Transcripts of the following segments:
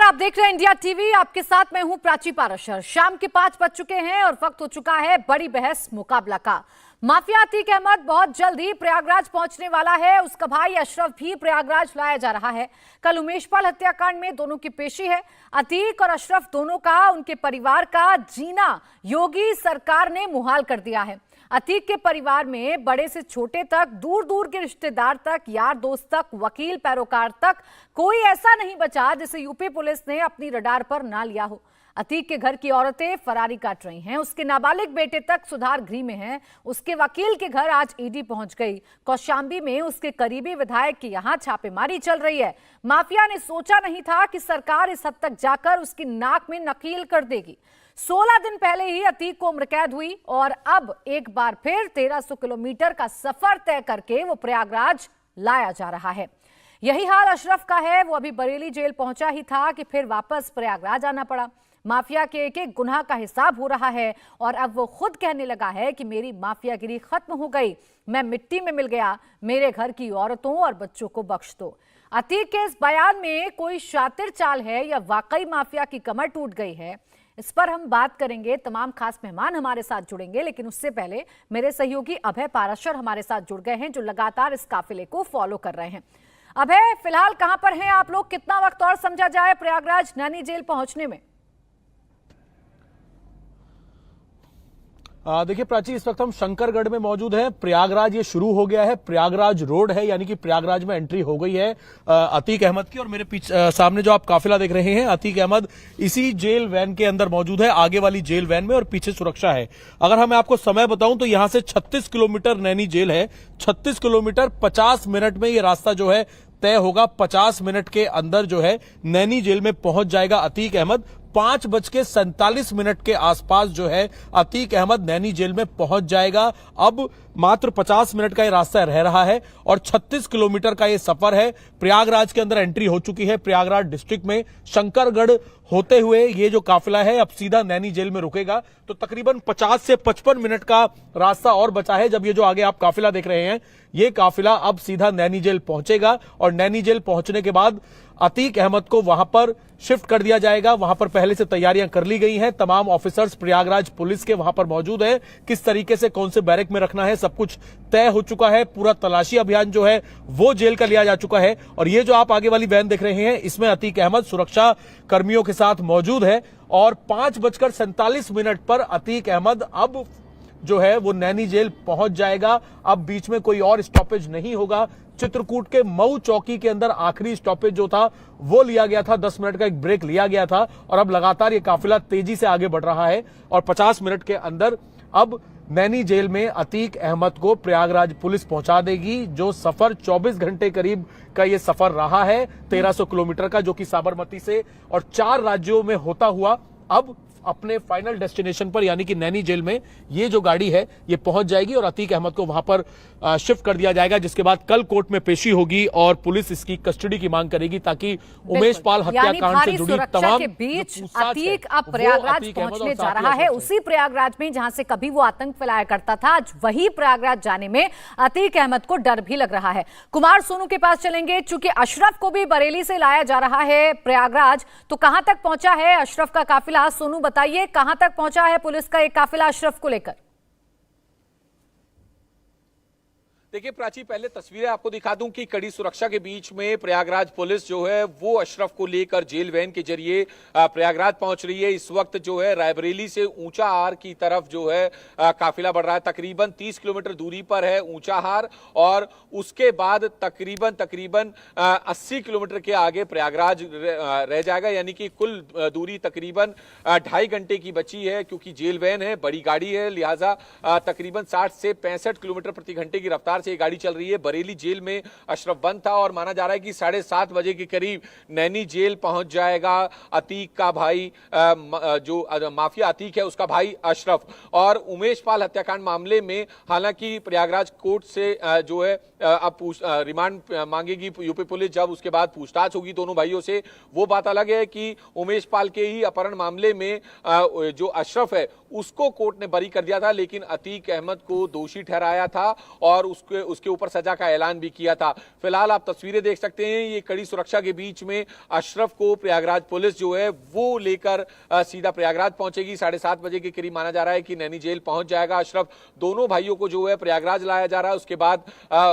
आप देख रहे हैं इंडिया टीवी। आपके साथ मैं हूं प्राची पाराशर। शाम के 5 बज चुके हैं और वक्त हो चुका है बड़ी बहस मुकाबला का। माफिया अतीक अहमद बहुत जल्द ही प्रयागराज पहुंचने वाला है। उसका भाई अशरफ भी प्रयागराज लाया जा रहा है। कल उमेश पाल हत्याकांड में दोनों की पेशी है। अतीक और अशरफ दोनों का, उनके परिवार का जीना योगी सरकार ने मुहाल कर दिया है। अतीक के परिवार में बड़े से छोटे तक, दूर दूर के रिश्तेदार तक, यार दोस्त तक, वकील पैरोकार तक, कोई ऐसा नहीं बचा जिसे यूपी पुलिस ने अपनी रडार पर ना लिया हो। अतीक के घर की औरतें फरारी काट रही हैं। उसके नाबालिग बेटे तक सुधार गृह में हैं। उसके वकील के घर आज ईडी पहुंच गई। कौशांबी में उसके करीबी विधायक की यहां छापेमारी चल रही है। माफिया ने सोचा नहीं था कि सरकार इस हद तक जाकर उसकी नाक में नकील कर देगी। 16 दिन पहले ही अतीक को उम्र कैद हुई और अब एक बार फिर 1300 किलोमीटर का सफर तय करके वो प्रयागराज लाया जा रहा है। यही हाल अशरफ का है। वो अभी बरेली जेल पहुंचा ही था कि फिर वापस प्रयागराज आना पड़ा। माफिया के एक एक गुनाह का हिसाब हो रहा है और अब वो खुद कहने लगा है कि मेरी माफियागिरी खत्म हो गई, मैं मिट्टी में मिल गया, मेरे घर की औरतों और बच्चों को बख्श दो। अतीक के इस बयान में कोई शातिर चाल है या वाकई माफिया की कमर टूट गई है, इस पर हम बात करेंगे। तमाम खास मेहमान हमारे साथ जुड़ेंगे, लेकिन उससे पहले मेरे सहयोगी अभय पाराशर हमारे साथ जुड़ गए हैं, जो लगातार इस काफिले को फॉलो कर रहे हैं। अभय, फिलहाल कहां पर हैं आप लोग? कितना वक्त और समझा जाए प्रयागराज नैनी जेल पहुंचने में? देखिए प्राची, इस वक्त हम शंकरगढ़ में मौजूद हैं। प्रयागराज ये शुरू हो गया है, प्रयागराज रोड है, यानी कि प्रयागराज में एंट्री हो गई है अतीक अहमद की। और मेरे पीछे सामने जो आप काफिला देख रहे हैं, अतीक अहमद इसी जेल वैन के अंदर मौजूद है, आगे वाली जेल वैन में, और पीछे सुरक्षा है। अगर मैं आपको समय बताऊं तो यहां से 36 किलोमीटर नैनी जेल है। 36 किलोमीटर 50 मिनट में ये रास्ता जो है तय होगा। 50 मिनट के अंदर जो है नैनी जेल में पहुंच जाएगा अतीक अहमद। 5:47 के आसपास जो है अतीक अहमद नैनी जेल में पहुंच जाएगा। अब मात्र 50 मिनट का ये रास्ता रह रहा है और 36 किलोमीटर का ये सफर है। प्रयागराज के अंदर एंट्री हो चुकी है। प्रयागराज डिस्ट्रिक्ट में शंकरगढ़ होते हुए ये जो काफिला है अब सीधा नैनी जेल में रुकेगा। तो तकरीबन 50 से 55 मिनट का रास्ता और बचा है। जब ये जो आगे आप काफिला देख रहे हैं, ये काफिला अब सीधा नैनी जेल पहुंचेगा और नैनी जेल पहुंचने के बाद अतीक अहमद को वहां पर शिफ्ट कर दिया जाएगा। वहां पर पहले से तैयारियां कर ली गई हैं। तमाम ऑफिसर्स प्रयागराज पुलिस के वहां पर मौजूद हैं। किस तरीके से कौन से बैरक में रखना है, सब कुछ तय हो चुका है। पूरा तलाशी अभियान जो है वो जेल का लिया जा चुका है। और ये जो आप आगे वाली वैन देख रहे हैं, इसमें अतीक अहमद सुरक्षा कर्मियों के साथ मौजूद है। और 5:47 पर अतीक अहमद अब जो है वो नैनी जेल पहुंच जाएगा। अब बीच में कोई और स्टॉपेज नहीं होगा। चित्रकूट के मऊ चौकी के अंदर आखिरी स्टॉपेज जो था वो लिया गया था, 10 मिनट का एक ब्रेक लिया गया था। और अब लगातार ये काफिला तेजी से आगे बढ़ रहा है और 50 मिनट के अंदर अब नैनी जेल में अतीक अहमद को प्रयागराज पुलिस पहुंचा देगी। जो सफर 24 घंटे करीब का ये सफर रहा है 1300 किलोमीटर का, जो कि साबरमती से और 4 राज्यों में होता हुआ अब अपने फाइनल डेस्टिनेशन पर यानी कि नैनी जेल में ये जो गाड़ी है ये पहुंच जाएगी और अतीक अहमद को वहां पर शिफ्ट कर दिया जाएगा। जिसके बाद कल कोर्ट में पेशी होगी और पुलिस इसकी कस्टडी की मांग करेगी ताकि उमेश पाल हत्याकांड से जुड़ी तमाम के बीच अतीक अब प्रयागराज पहुंचने जा रहा है। उसी प्रयागराज में जहां से कभी वो आतंक फैलाया करता था, आज वही प्रयागराज जाने में अतीक अहमद को डर भी लग रहा है। कुमार सोनू के पास चलेंगे। चूंकि अशरफ को भी बरेली से लाया जा रहा है प्रयागराज, तो कहां तक पहुंचा है अशरफ का काफिला? सोनू बताइए, कहां तक पहुंचा है पुलिस का एक काफिला अशरफ को लेकर? देखिए प्राची, पहले तस्वीरें आपको दिखा दूं कि कड़ी सुरक्षा के बीच में प्रयागराज पुलिस जो है वो अशरफ को लेकर जेल वैन के जरिए प्रयागराज पहुंच रही है। इस वक्त जो है रायबरेली से ऊंचा हार की तरफ जो है काफिला बढ़ रहा है। तकरीबन 30 किलोमीटर दूरी पर है ऊंचा हार और उसके बाद तकरीबन 80 किलोमीटर के आगे प्रयागराज रह जाएगा। यानी कि कुल दूरी तकरीबन 2.5 घंटे की बची है, क्योंकि जेल वैन है, बड़ी गाड़ी है, लिहाजा तकरीबन 60 से 65 किलोमीटर प्रति घंटे की रफ्तार से गाड़ी चल रही है। बरेली जेल में अशरफ बंद था और माना जा रहा है कि 7:30 बजे के करीब नैनी जेल पहुंच जाएगा अतीक का भाई, जो माफिया अतीक है उसका भाई अशरफ। और उमेश पाल हत्याकांड मामले में हालांकि प्रयागराज कोर्ट से जो है अब रिमांड मांगेगी यूपी पुलिस। जब उसके बाद पूछताछ होगी दोनों भाइयों से, वो बात अलग है कि उमेश पाल के ही अपहरण मामले में जो अशरफ है उसको कोर्ट ने बरी कर दिया था, लेकिन अतीक अहमद को दोषी ठहराया था और उसके उसके ऊपर सजा का ऐलान भी किया था। फिलहाल आप तस्वीरें देख सकते हैं, ये कड़ी सुरक्षा के बीच में अशरफ को प्रयागराज पुलिस जो है वो लेकर सीधा प्रयागराज पहुंचेगी। 7:30 बजे के करीब माना जा रहा है कि नैनी जेल पहुंच जाएगा अशरफ। दोनों भाइयों को जो है प्रयागराज लाया जा रहा है। उसके बाद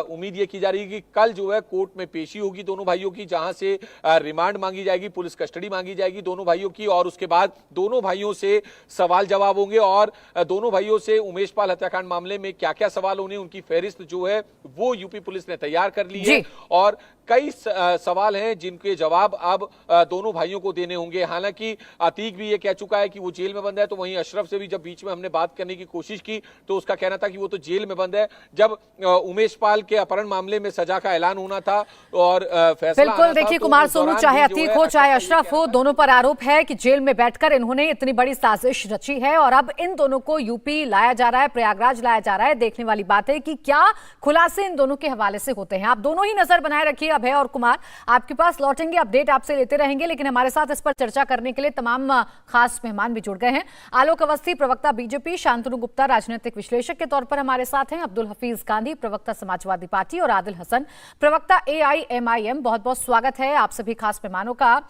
उम्मीद ये की जा रही है कि कल जो है कोर्ट में पेशी होगी दोनों भाइयों की, जहां से रिमांड मांगी जाएगी, पुलिस कस्टडी मांगी जाएगी दोनों भाइयों की, और उसके बाद दोनों भाइयों से सवाल जवाब होंगे और दोनों भाइयों से उमेश पाल हत्याकांड मामले में क्या क्या सवाल होने उनकी फहरिस्त जो है वो यूपी पुलिस ने तैयार कर ली है और कई सवाल हैं जिनके जवाब अब दोनों भाइयों को देने होंगे। हालांकि अतीक भी ये कह चुका है कि वो जेल में बंद है, तो वहीं अशरफ से भी जब बीच में हमने बात करने की कोशिश की तो उसका कहना था कि वो तो जेल में बंद है। जब उमेश पाल के अपहरण मामले में सजा का ऐलान होना था और फैसला बिल्कुल, देखिए कुमार सोनू, चाहे अतीक हो चाहे अशरफ हो, दोनों पर आरोप है कि जेल में बैठकर इन्होंने इतनी बड़ी साजिश रची है और अब इन दोनों को यूपी लाया जा रहा है, प्रयागराज लाया जा रहा है। देखने वाली बात है कि क्या खुलासे इन दोनों के हवाले से होते हैं। आप दोनों ही नजर बनाए रखिए। अभय और कुमार आपके पास लौटेंगे, अपडेट आपसे लेते रहेंगे, लेकिन हमारे साथ इस पर चर्चा करने के लिए तमाम खास मेहमान भी जुड़ गए हैं। आलोक अवस्थी, प्रवक्ता बीजेपी, शांतनु गुप्ता राजनीतिक विश्लेषक के तौर पर हमारे साथ हैं, अब्दुल हफीज गांधी, प्रवक्ता समाजवादी पार्टी, और आदिल हसन, प्रवक्ता AIMIM। बहुत बहुत स्वागत है आप सभी खास मेहमानों का।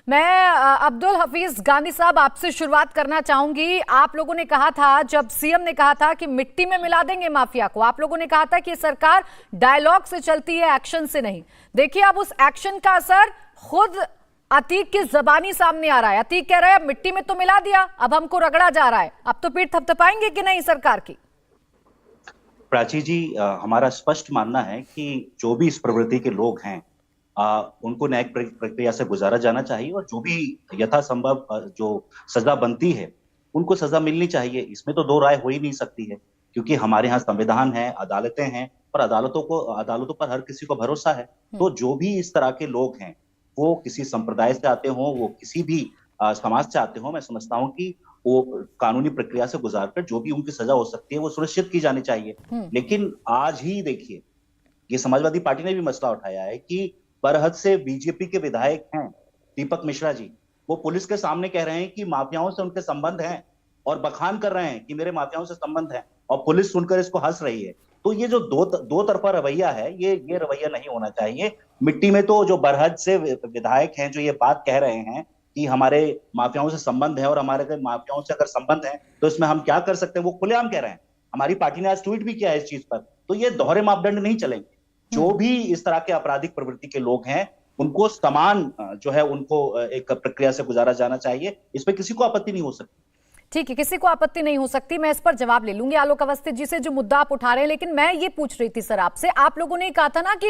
मैं अब्दुल हफीज गांधी साहब आपसे शुरुआत करना चाहूंगी। आप लोगों ने कहा था, जब सीएम ने कहा था कि मिट्टी में मिला देंगे माफिया को, आप लोगों ने कहा था कि सरकार डायलॉग से चलती है, एक्शन से नहीं। देखिए अब उस एक्शन का असर खुद अतीक की जबानी सामने आ रहा है। अतीक कह रहा है मिट्टी में तो मिला दिया, अब हमको रगड़ा जा रहा है, अब तो पीठ थपथपाएंगे कि नहीं सरकार की? प्राची जी, हमारा स्पष्ट मानना है कि जो भी इस प्रवृत्ति के लोग हैं उनको न्यायिक प्रक्रिया से गुजारा जाना चाहिए और जो भी यथासंभव जो सजा बनती है उनको सजा मिलनी चाहिए। इसमें तो दो राय हो ही नहीं सकती है, क्योंकि हमारे यहाँ संविधान है, अदालतें हैं और अदालतों पर हर किसी को भरोसा है। तो जो भी इस तरह के लोग हैं, वो किसी संप्रदाय से आते हों, वो किसी भी समाज से आते हों, मैं समझता हूँ कि वो कानूनी प्रक्रिया से गुजारकर जो भी उनकी सजा हो सकती है वो सुनिश्चित की जानी चाहिए। लेकिन आज ही देखिए, ये समाजवादी पार्टी ने भी मसला उठाया है कि बरहद से बीजेपी के विधायक हैं दीपक मिश्रा जी, वो पुलिस के सामने कह रहे हैं कि माफियाओं से उनके संबंध हैं और बखान कर रहे हैं कि मेरे माफियाओं से संबंध हैं, और पुलिस सुनकर इसको हंस रही है। तो ये जो दो तरफा रवैया है, ये रवैया नहीं होना चाहिए। मिट्टी में तो जो बरहद से विधायक हैं जो ये बात कह रहे हैं कि हमारे माफियाओं से संबंध है और हमारे माफियाओं से अगर संबंध है तो इसमें हम क्या कर सकते हैं, वो खुलेआम कह रहे हैं। हमारी पार्टी ने आज ट्वीट भी किया है इस चीज पर। तो ये दोहरे मापदंड नहीं चलेंगे। जो भी इस तरह के आपराधिक प्रवृत्ति के लोग हैं उनको समान जो है उनको एक प्रक्रिया से गुजारा जाना चाहिए। इस पे किसी को आपत्ति नहीं हो सकती। ठीक है, किसी को आपत्ति नहीं हो सकती। मैं इस पर जवाब ले लूंगी आलोक अवस्थी जी से जो मुद्दा आप उठा रहे हैं, लेकिन मैं ये पूछ रही थी सर आपसे, आप लोगों ने कहा था ना कि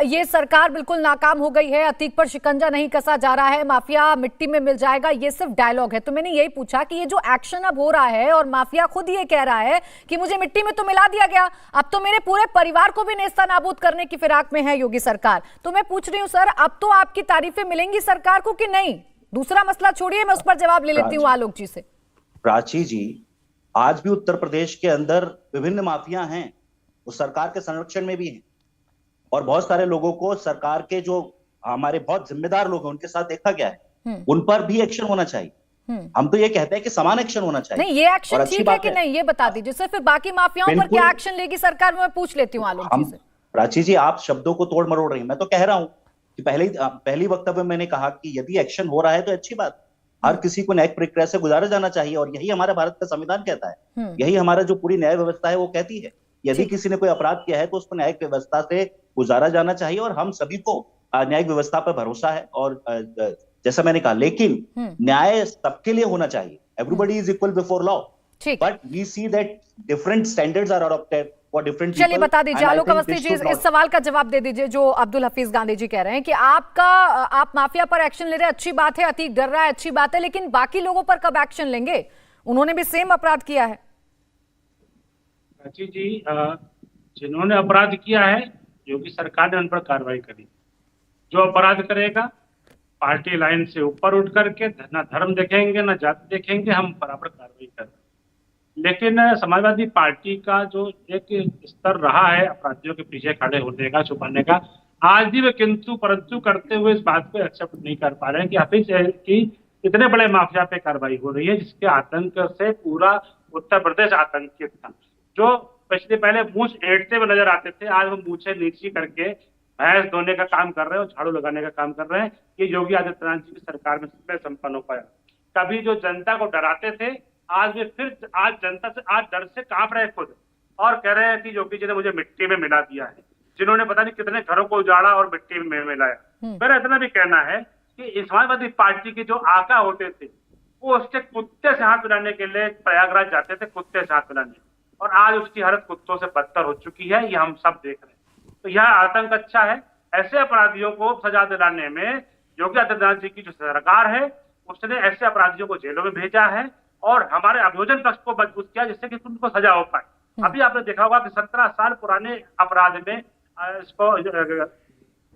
ये सरकार बिल्कुल नाकाम हो गई है, अतीक पर शिकंजा नहीं कसा जा रहा है, माफिया मिट्टी में मिल जाएगा, ये सिर्फ डायलॉग है। तो मैंने यही पूछा कि ये जो एक्शन अब हो रहा है और माफिया खुद ये कह रहा है कि मुझे मिट्टी में तो मिला दिया गया, अब तो मेरे पूरे परिवार को भी नेस्ता नाबूद करने की फिराक में है योगी सरकार। तो मैं पूछ रही हूँ सर, अब तो आपकी तारीफें मिलेंगी सरकार को कि नहीं? दूसरा मसला छोड़िए, मैं उस पर जवाब ले लेती हूँ आलोक जी से। प्राची जी, आज भी उत्तर प्रदेश के अंदर विभिन्न माफिया हैं, वो सरकार के संरक्षण में भी हैं और बहुत सारे लोगों को सरकार के जो हमारे बहुत जिम्मेदार लोग हैं उनके साथ देखा गया है, उन पर भी एक्शन होना चाहिए। हम तो ये कहते हैं कि समान एक्शन होना चाहिए। नहीं, ये एक्शन ठीक है कि नहीं, ये बता दीजिए सर। फिर बाकी माफियाओं पर क्या एक्शन लेगी सरकार, मैं पूछ लेती हूँ आलोक जी से। प्राची जी, आप शब्दों को तोड़ मरोड़ रही हैं। मैं तो कह रहा हूं कि पहली वक्तव्य में मैंने कहा कि यदि एक्शन हो रहा है तो अच्छी बात, हर किसी को न्यायिक प्रक्रिया से गुजारा जाना चाहिए और यही हमारे भारत का संविधान कहता है, यही हमारा जो पूरी न्याय व्यवस्था है वो कहती है। यदि किसी ने कोई अपराध किया है तो उसको न्यायिक व्यवस्था से गुजारा जाना चाहिए और हम सभी को न्यायिक व्यवस्था पर भरोसा है। और जैसा मैंने कहा, लेकिन न्याय सबके लिए होना चाहिए। Everybody is equal before law, but we see that different standards are adopted. चलिए बता दीजिए आलोक अवस्थी जी, इस सवाल का जवाब दे दीजिए जो अब्दुल हफीज गांधी जी कह रहे हैं कि आप माफिया पर एक्शन ले रहे हैं, अच्छी बात है, अतीक डर रहा है, अच्छी बात है, लेकिन बाकी लोगों पर कब एक्शन लेंगे? उन्होंने भी सेम अपराध किया है। जी, जिन्होंने अपराध किया है योगी सरकार ने उन पर कार्रवाई करी। जो अपराध करेगा पार्टी लाइन से ऊपर उठ करके ना धर्म देखेंगे ना जाति देखेंगे, हम बराबर कार्रवाई करें। लेकिन समाजवादी पार्टी का जो एक स्तर रहा है अपराधियों के पीछे खड़े होने का, छुपाने का, आज भी वे किंतु परंतु करते हुए इस बात को एक्सेप्ट नहीं कर पा रहे हैं कि हफीज की इतने बड़े माफिया पे कार्रवाई हो रही है जिसके आतंक से पूरा उत्तर प्रदेश आतंकित था। जो स्पेशली पहले मूछ एड़ते हुए नजर आते थे, आज वो मूछें नीची करके भैंस धोने का काम कर रहे हैं और झाड़ू लगाने का काम कर रहे हैं। ये योगी आदित्यनाथ जी की सरकार में संपन्न हो पाया। कभी जो जनता को डराते थे, आज वे फिर जनता से आज डर से कांप रहे खुद, और कह रहे हैं कि योगी जी ने मुझे मिट्टी में मिला दिया है, जिन्होंने पता नहीं कितने घरों को उजाड़ा और मिट्टी में मिलाया। मेरा इतना भी कहना है कि समाजवादी पार्टी के जो आका होते थे, वो उसके कुत्ते से हाथ मिलाने के लिए प्रयागराज जाते थे, कुत्ते से हाथ मिलाने, और आज उसकी हालत कुत्तों से बदतर हो चुकी है। ये हम सब देख रहे हैं। तो यह आतंक अच्छा है। ऐसे अपराधियों को सजा दिलाने में योगी आदित्यनाथ जी की जो सरकार है, उसने ऐसे अपराधियों को जेलों में भेजा है और हमारे अभियोजन पक्ष को मजबूत किया, जिससे कि उनको सजा हो पाए। अभी आपने देखा होगा कि 17 साल पुराने अपराध में इसको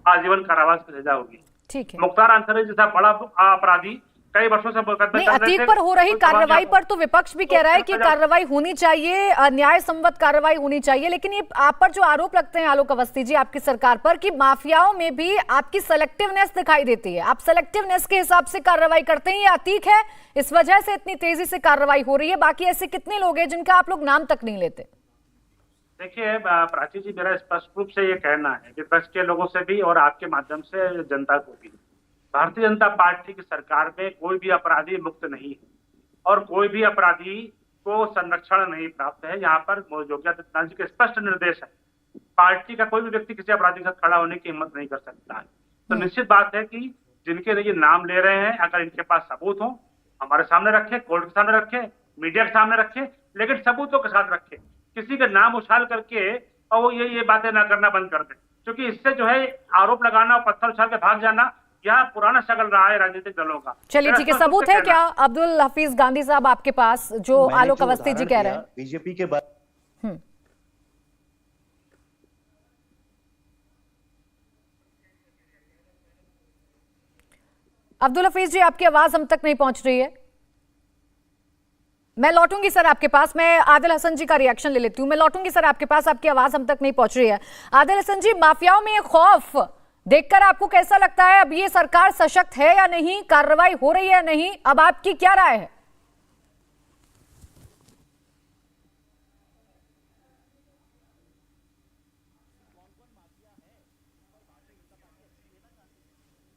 आजीवन कारावास की सजा होगी। ठीक है। मुख्तार अंसारी जैसा बड़ा अपराधी कई वर्षों से मुकदमे चल रहे थे। अतीक पर हो रही कार्रवाई पर तो विपक्ष भी कह रहा है कि कार्रवाई होनी चाहिए, न्याय संगत कार्रवाई होनी चाहिए, लेकिन ये आप पर जो आरोप लगते हैं आलोक अवस्थी जी आपकी सरकार पर कि माफियाओं में भी आपकी सेलेक्टिवनेस दिखाई देती है, आप सेलेक्टिवनेस के हिसाब से कार्रवाई करते हैं, ये अतीक है, इस वजह से इतनी तेजी से कार्रवाई हो रही है। बाकी ऐसे कितने लोग हैं जिनका आप लोग नाम तक नहीं लेते? देखिए प्राची जी, मेरा स्पष्ट रूप से ये कहना है कि विपक्ष के लोगों से भी और आपके माध्यम से जनता को भी, भारतीय जनता पार्टी की सरकार में कोई भी अपराधी मुक्त नहीं है और कोई भी अपराधी को संरक्षण नहीं प्राप्त है। यहाँ पर योगी आदित्यनाथ जी के स्पष्ट निर्देश है, पार्टी का कोई भी व्यक्ति किसी अपराधी के साथ खड़ा होने की हिम्मत नहीं कर सकता है। तो निश्चित बात है कि जिनके ये नाम ले रहे हैं, अगर इनके पास सबूत हो, हमारे सामने रखे, कोर्ट के सामने रखे, मीडिया के सामने रखे, लेकिन सबूतों के साथ रखे। किसी का नाम उछाल करके और वो ये बातें ना करना बंद कर दे, क्योंकि इससे जो है आरोप लगाना और पत्थर उछाल के भाग जाना, यह पुराना शगल रहा है राजनीतिक दलों का। चलिए ठीक है, सबूत है क्या अब्दुल हफीज गांधी साहब आपके पास जो आलोक अवस्थी जी कह रहे हैं? बीजेपी के बाद अब्दुल हफीज जी, आपकी आवाज हम तक नहीं पहुंच रही है। मैं लौटूंगी सर आपके पास, मैं आदिल हसन जी का रिएक्शन ले लेती हूं। मैं लौटूंगी सर आपके पास, आपकी आवाज हम तक नहीं पहुंच रही है। आदिल हसन जी, माफियाओं में खौफ देखकर आपको कैसा लगता है? अब ये सरकार सशक्त है या नहीं, कार्रवाई हो रही है या नहीं, अब आपकी क्या राय है?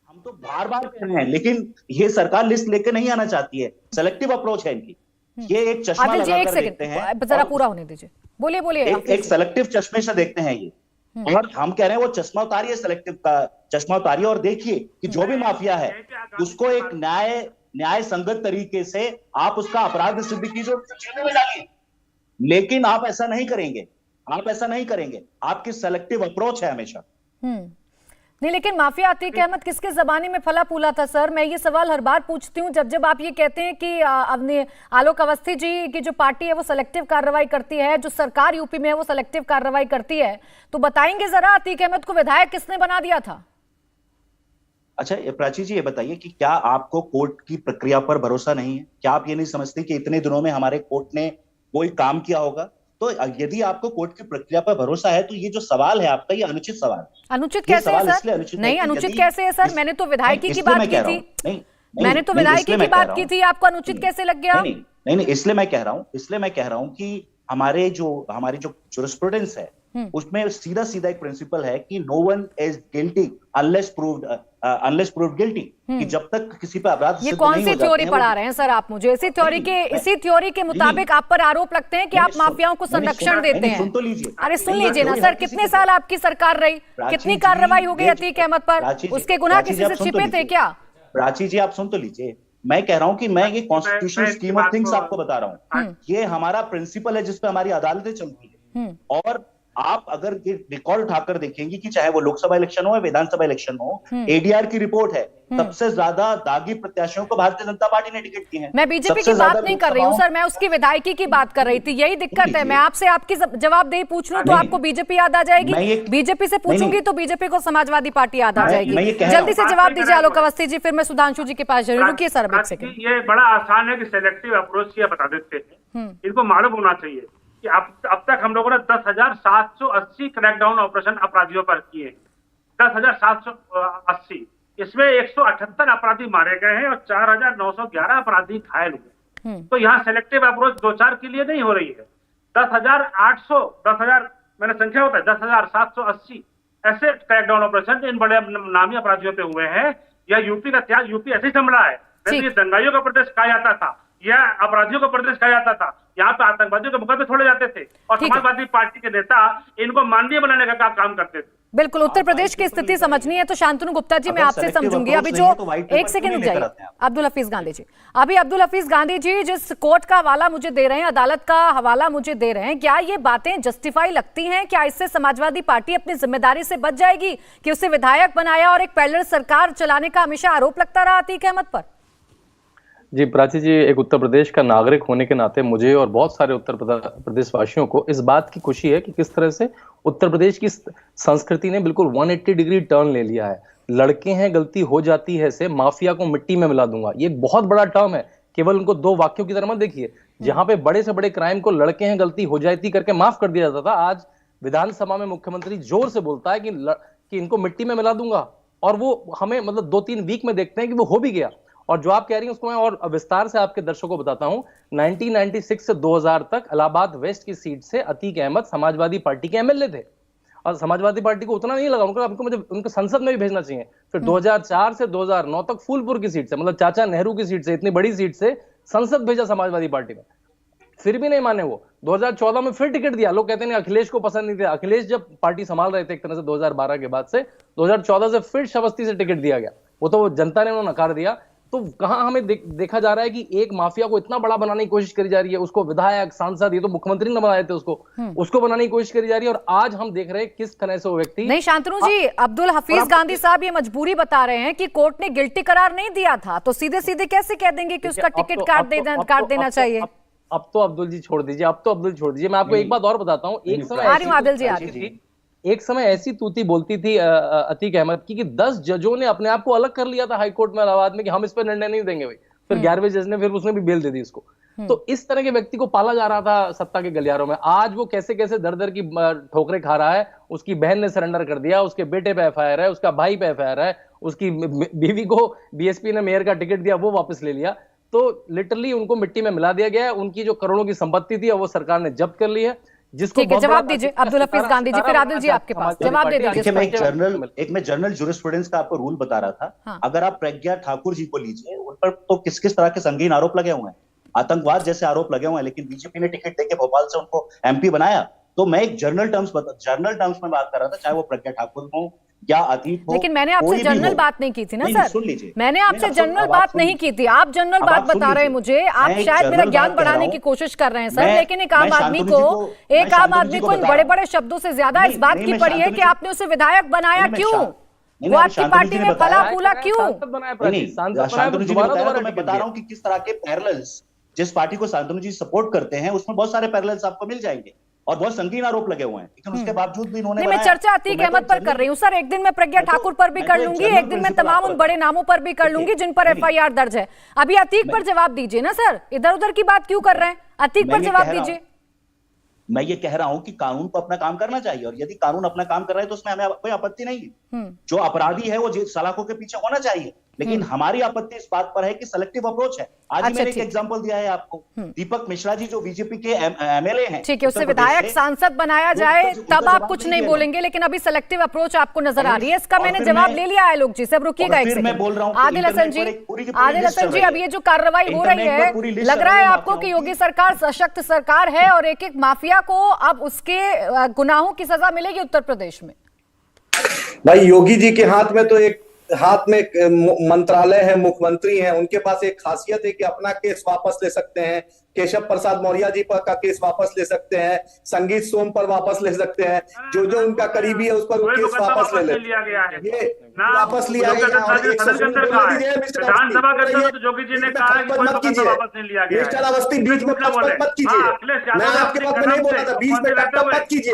हम तो बार बार कह रहे हैं, लेकिन ये सरकार लिस्ट लेकर नहीं आना चाहती है। सेलेक्टिव अप्रोच है इनकी। ये एक चश्मा लगाकर देखते हैं, जरा पूरा होने दीजिए, बोलिए बोलिए। एक सेलेक्टिव चश्मे से देखते हैं ये, और हम कह रहे हैं वो चश्मा उतारिए, सेलेक्टिव का चश्मा उतारिए और देखिए कि जो भी माफिया है उसको एक न्याय संगत तरीके से आप उसका अपराध सिद्ध कीजिए, जेल में डालिए। लेकिन आप ऐसा नहीं करेंगे, आपकी सेलेक्टिव अप्रोच है हमेशा। नहीं, लेकिन माफिया अतीक अहमद किसके जमाने में फला फूला था सर? मैं ये सवाल हर बार पूछती हूँ जब आप ये कहते हैं कि आलोक अवस्थी जी की जो पार्टी है वो सेलेक्टिव कार्रवाई करती है, जो सरकार यूपी में है वो सेलेक्टिव कार्रवाई करती है, तो बताएंगे जरा अतीक अहमद को विधायक किसने बना दिया था? अच्छा प्राची जी, ये बताइए कि क्या आपको कोर्ट की प्रक्रिया पर भरोसा नहीं है? क्या आप ये नहीं समझते कि इतने दिनों में हमारे कोर्ट ने कोई काम किया होगा? तो यदि आपको कोर्ट की प्रक्रिया पर भरोसा है तो ये जो सवाल है आपका, ये अनुचित सवाल है। अनुचित कैसे है सर? नहीं, अनुचित कैसे है सर? मैंने तो विधायकी की बात की थी। मैंने तो विधायकी की बात की थी, आपको अनुचित कैसे लग गया? नहीं, इसलिए मैं कह रहा हूं कि हमारी जो जुरिस्प्रूडेंस है उसमें सीधा एक प्रिंसिपल है कि no one is guilty unless proved guilty, कि जब तक किसी पे अपराध ये कौन सी थ्योरी पढ़ा रहे हैं सर आप मुझे? इसी थ्योरी के मुताबिक आप पर आरोप लगते हैं कि आप माफियाओं को संरक्षण देते हैं। सुन तो लीजिए। अरे सुन लीजिए ना सर, कितने साल आपकी सरकार रही, कितनी कार्रवाई हो गई अतीक अहमद पर? उसके गुनाह किसी से छिपे थे क्या? प्राची जी आप सुन तो लीजिए, मैं कह रहा हूं कि मैं ये कॉन्स्टिट्यूशनल स्कीम ऑफ थिंग्स आपको बता रहा हूं। ये हमारा प्रिंसिपल है जिसपे हमारी अदालतें चलती है, और आप अगर ये रिकॉर्ड उठाकर देखेंगे कि चाहे वो लोकसभा इलेक्शन हो या विधानसभा इलेक्शन हो, एडीआर की रिपोर्ट है, सबसे ज्यादा दागी प्रत्याशियों को भारतीय जनता पार्टी ने टिकट दिए हैं। मैं बीजेपी की बात नहीं कर रही हूँ सर, मैं उसकी विधायकी की बात कर रही थी। यही दिक्कत है, मैं आपसे आपकी जवाबदेही पूछ लूं तो आपको बीजेपी याद आ जाएगी, बीजेपी से पूछूंगी तो बीजेपी को समाजवादी पार्टी याद आ जाएगी। जल्दी से जवाब दीजिए आलोक अवस्थी जी, फिर मैं सुधांशु जी के पास जरूर। रुकिए सर एक सेकंड। ये बड़ा आसान है कि सेलेक्टिव अप्रोच किया बता देते हैं, इनको मालूम होना चाहिए कि अब तक हम लोगों ने 10,780 क्रैकडाउन ऑपरेशन अपराधियों पर किए, 10,780। इसमें 178 अपराधी मारे गए हैं और 4,911 अपराधी घायल हुए। तो यहाँ सेलेक्टिव अप्रोच 2-4 के लिए नहीं हो रही है, 10,000 मैंने संख्या होता है 10,780 ऐसे क्रैकडाउन ऑपरेशन इन बड़े नामी अपराधियों पे हुए हैं। यह यूपी का त्याग यूपी ऐसे ही संभला है। ये दंगाइयों का प्रदेश कहा जाता था, यह अपराधियों का प्रदेश कहा जाता था, यहाँ पे आतंकवादियों के मुकाबले छोड़े जाते थे और समाजवादी पार्टी के नेता इनको मानवीय बनाने का काम करते थे। बिल्कुल, उत्तर प्रदेश की स्थिति समझनी है तो शांतनु गुप्ता जी मैं आपसे समझूंगी। अभी जो एक सेकंड रुक जाइए अब्दुल हफीज गांधी जी, अभी अब्दुल हफीज गांधी जी जिस कोर्ट का हवाला मुझे दे रहे हैं, अदालत का हवाला मुझे दे रहे हैं, क्या ये बातें जस्टिफाई लगती हैं? क्या इससे समाजवादी पार्टी अपनी जिम्मेदारी से बच जाएगी कि उसे विधायक बनाया और एक पैरेलल सरकार चलाने का हमेशा आरोप लगता रहा अतीक अहमद पर? जी प्राची जी, एक उत्तर प्रदेश का नागरिक होने के नाते मुझे और बहुत सारे उत्तर प्रदेश वासियों को इस बात की खुशी है कि किस तरह से उत्तर प्रदेश की संस्कृति ने बिल्कुल 180 डिग्री टर्न ले लिया है। लड़के हैं गलती हो जाती है से माफिया को मिट्टी में मिला दूंगा, ये एक बहुत बड़ा टर्म है। केवल उनको दो वाक्यों की तरह मत देखिए। जहां पे बड़े से बड़े क्राइम को लड़के हैं गलती हो जाती करके माफ कर दिया जाता था, आज विधानसभा में मुख्यमंत्री जोर से बोलता है कि इनको मिट्टी में मिला दूंगा, और वो हमें मतलब 2-3 वीक में देखते हैं कि वो हो भी गया। और जो आप कह रही हैं उसको मैं और विस्तार से आपके दर्शकों को बताता हूं। 1996 से 2000 तक इलाहाबाद वेस्ट की सीट से अतीक अहमद समाजवादी पार्टी के एमएलए थे और समाजवादी पार्टी को उतना नहीं लगा उनको मुझे उनको संसद में भी भेजना चाहिए। फिर 2004 से 2009 तक फूलपुर की सीट से, मतलब चाचा नेहरू की सीट से, इतनी बड़ी सीट से संसद भेजा समाजवादी पार्टी में, फिर भी नहीं माने वो। 2014 में फिर टिकट दिया। लोग कहते हैं अखिलेश को पसंद नहीं था। अखिलेश जब पार्टी संभाल रहे थे एक तरह से 2012 के बाद से, 2014 से फिर श्रावस्ती से टिकट दिया गया, वो तो जनता ने उन्हें नकार दिया। तो कहां हमें देखा जा रहा है कि एक माफिया को इतना बड़ा बनाने की कोशिश करी जा रही है, उसको विधायक सांसद, ये तो मुख्यमंत्री ने बनाए थे उसको बनाने की कोशिश करी जा रही है। और आज हम देख रहे हैं किस तरह से वो व्यक्ति नहीं। शांतनु जी, अब्दुल हफीज गांधी साहब ये मजबूरी बता रहे हैं कि कोर्ट ने गिल्टी करार नहीं दिया था, तो सीधे सीधे कैसे कह देंगे कि उसका टिकट काट देना चाहिए? अब तो अब्दुल जी छोड़ दीजिए, मैं आपको एक बात और बताता हूँ। एक समय ऐसी तूती बोलती थी अतीक अहमद की कि 10 जजों ने अपने आप को अलग कर लिया था हाई कोर्ट में इलाहाबाद में कि हम इस पर निर्णय नहीं देंगे भाई। फिर 11वें जज ने फिर उसने भी बेल दे दी इसको। तो इस तरह के व्यक्ति को पाला जा रहा था सत्ता के गलियारों में। आज वो कैसे कैसे दर दर की ठोकरें खा रहा है। उसकी बहन ने सरेंडर कर दिया, उसके बेटे पे एफआईआर है, उसका भाई पे एफआईआर है, उसकी बीवी को बीएसपी ने मेयर का टिकट दिया, वो वापस ले लिया। तो लिटरली उनको मिट्टी में मिला दिया गया है। उनकी जो करोड़ों की संपत्ति थी वो सरकार ने जब्त कर ली है। ठीक है, जवाब दीजिए अब्दुल हफीज गांधी जी, फिर आदिल जी आपके पास जवाब दे दीजिए। मैं जनरल ज्यूरिस्प्रूडेंस का आपको रूल बता रहा था। हाँ। अगर आप प्रज्ञा ठाकुर जी को लीजिए, उन पर तो किस किस तरह के संगीन आरोप लगे हुए हैं, आतंकवाद जैसे आरोप लगे हुए हैं, लेकिन बीजेपी ने टिकट देके भोपाल से उनको एमपी बनाया। तो मैं एक जनरल टर्म्स में बात कर रहा था, चाहे वो प्रज्ञा ठाकुर हो या अतीक हो। लेकिन मैंने आपसे जनरल बात नहीं की थी ना सर, सुन लीजिए, मैंने आपसे जनरल बात नहीं की थी। आप जनरल बात बता रहे हैं मुझे, आप शायद मेरा ज्ञान बढ़ाने की कोशिश कर रहे हैं सर। लेकिन एक आम आदमी को इन बड़े बड़े शब्दों से ज्यादा इस बात की पड़ी है कि आपने उसे विधायक बनाया क्यों, वो आपकी पार्टी में फला फूला क्यों? शांतनु जी मैं बता रहा हूँ कि किस तरह के पैरेलल्स, जिस पार्टी को शांतनु जी सपोर्ट करते हैं उसमें बहुत सारे पैरेलल्स आपको मिल जाएंगे और बहुत संगीन आरोप लगे हुए हैं, लेकिन उसके बावजूद भी इन्होंने मैं चर्चा अतीक अहमद पर कर रही हूँ सर। एक दिन मैं प्रज्ञा ठाकुर पर भी कर लूंगी, एक दिन मैं तमाम उन बड़े नामों पर भी कर लूंगी जिन पर एफआईआर दर्ज है। अभी अतीक पर जवाब दीजिए ना सर, इधर उधर की बात क्यों कर रहे हैं? अतीक पर जवाब दीजिए। मैं ये कह रहा हूं कि कानून को अपना काम करना चाहिए, और यदि कानून अपना काम कर रहा है तो उसमें हमें कोई आपत्ति नहीं है। जो अपराधी है वो सलाखों के पीछे होना चाहिए, लेकिन हमारी आपत्ति इस बात पर है कि सेलेक्टिव अप्रोच है। आज मैंने एक एग्जांपल दिया है आपको, दीपक मिश्रा जी जो बीजेपी के एमएलए हैं, ठीक है, उससे विधायक सांसद बनाया जाए तब आप कुछ नहीं बोलेंगे, लेकिन अभी सेलेक्टिव अप्रोच आपको नजर आ रही है। इसका मैंने जवाब ले लिया है लोग जी। सब रुकिएगा एक सेकंड। आदिल हसन जी, अब ये जो कार्रवाई हो रही है, लग रहा है आपको कि योगी सरकार सशक्त सरकार है और एक एक माफिया को अब उसके गुनाहों की सजा मिलेगी उत्तर प्रदेश में? भाई योगी जी के हाथ में मंत्रालय है, मुख्यमंत्री हैं, उनके पास एक खासियत है कि अपना केस वापस ले सकते हैं। केशव प्रसाद मौर्य जी पर का केस वापस ले सकते हैं, संगीत सोम पर वापस ले सकते हैं, जो उनका करीबी है उस पर केस वापस ले लेते हैं। ये वापस लिया गया और विधानसभा के अंदर योगी जी ने कहा कि मत कीजिए मिस्टर अवस्थी, बीच में मत कीजिए। मैं आपके पक्ष में नहीं बोला था, बीच में टप मत कीजिए,